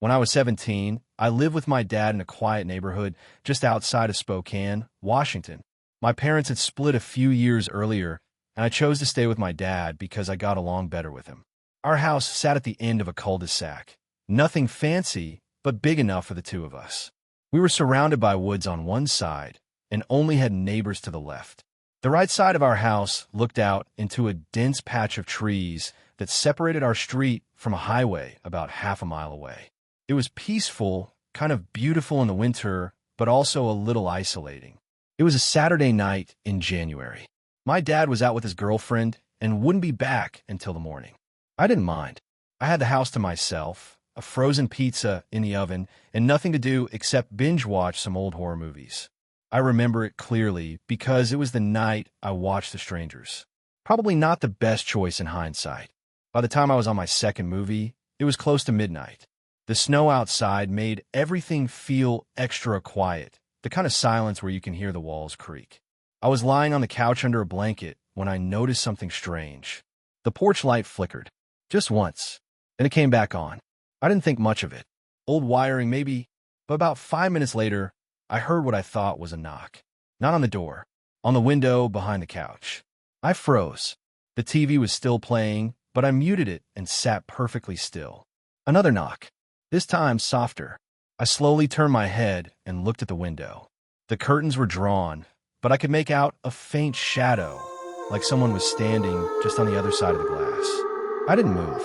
When I was 17, I lived with my dad in a quiet neighborhood just outside of Spokane, Washington. My parents had split a few years earlier, and I chose to stay with my dad because I got along better with him. Our house sat at the end of a cul-de-sac. Nothing fancy, but big enough for the two of us. We were surrounded by woods on one side and only had neighbors to the left. The right side of our house looked out into a dense patch of trees that separated our street from a highway about half a mile away. It was peaceful, kind of beautiful in the winter, but also a little isolating. It was a Saturday night in January. My dad was out with his girlfriend and wouldn't be back until the morning. I didn't mind. I had the house to myself, a frozen pizza in the oven, and nothing to do except binge watch some old horror movies. I remember it clearly because it was the night I watched The Strangers. Probably not the best choice in hindsight. By the time I was on my second movie, it was close to midnight. The snow outside made everything feel extra quiet, the kind of silence where you can hear the walls creak. I was lying on the couch under a blanket when I noticed something strange. The porch light flickered. Just once. Then it came back on. I didn't think much of it. Old wiring maybe, but about 5 minutes later, I heard what I thought was a knock. Not on the door, on the window behind the couch. I froze. The TV was still playing, but I muted it and sat perfectly still. Another knock. This time softer. I slowly turned my head and looked at the window. The curtains were drawn, but I could make out a faint shadow, like someone was standing just on the other side of the glass. I didn't move.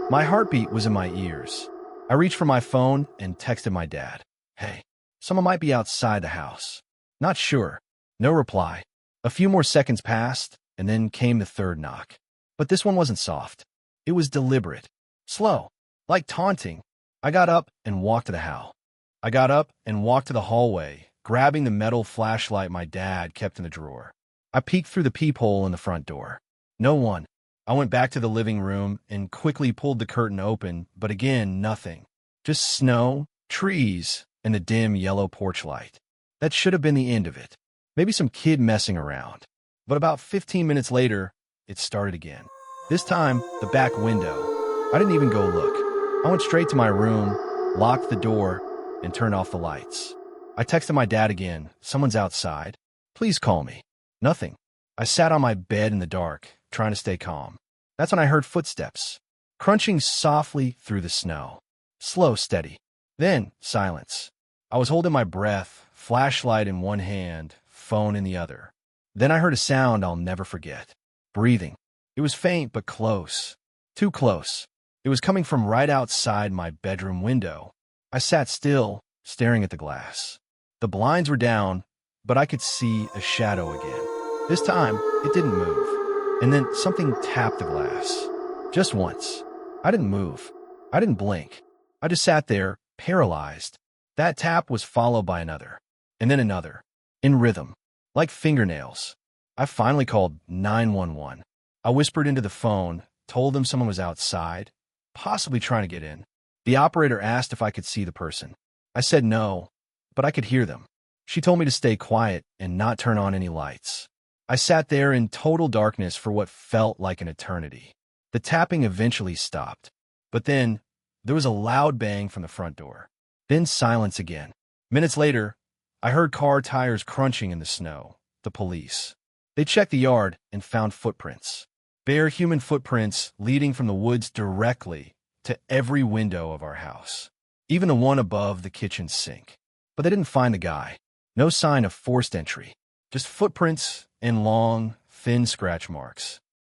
My heartbeat was in my ears. I reached for my phone and texted my dad. Hey, someone might be outside the house. Not sure. No reply. A few more seconds passed, and then came the third knock. But this one wasn't soft. It was deliberate. Slow. Like taunting. I got up and walked to the house. I got up and walked to the hallway, grabbing the metal flashlight my dad kept in the drawer. I peeked through the peephole in the front door. No one. I went back to the living room and quickly pulled the curtain open, but again, nothing. Just snow, trees, and the dim yellow porch light. That should have been the end of it. Maybe some kid messing around. But about 15 minutes later, it started again. This time, the back window. I didn't even go look. I went straight to my room, locked the door, and turned off the lights. I texted my dad again. Someone's outside. Please call me. Nothing. I sat on my bed in the dark, trying to stay calm. That's when I heard footsteps, crunching softly through the snow. Slow, steady. Then, silence. I was holding my breath, flashlight in one hand, phone in the other. Then I heard a sound I'll never forget. Breathing. It was faint but close. Too close. It was coming from right outside my bedroom window. I sat still, staring at the glass. The blinds were down, but I could see a shadow again. This time, it didn't move. And then something tapped the glass. Just once. I didn't move. I didn't blink. I just sat there, paralyzed. That tap was followed by another. And then another. In rhythm. Like fingernails. I finally called 911. I whispered into the phone, told them someone was outside, possibly trying to get in. The operator asked if I could see the person. I said no, but I could hear them. She told me to stay quiet and not turn on any lights. I sat there in total darkness for what felt like an eternity. The tapping eventually stopped, but then there was a loud bang from the front door. Then silence again. Minutes later, I heard car tires crunching in the snow. The police. They checked the yard and found footprints. Bare human footprints leading from the woods directly to every window of our house, even the one above the kitchen sink. But they didn't find the guy. No sign of forced entry, just footprints and long, thin scratch marks.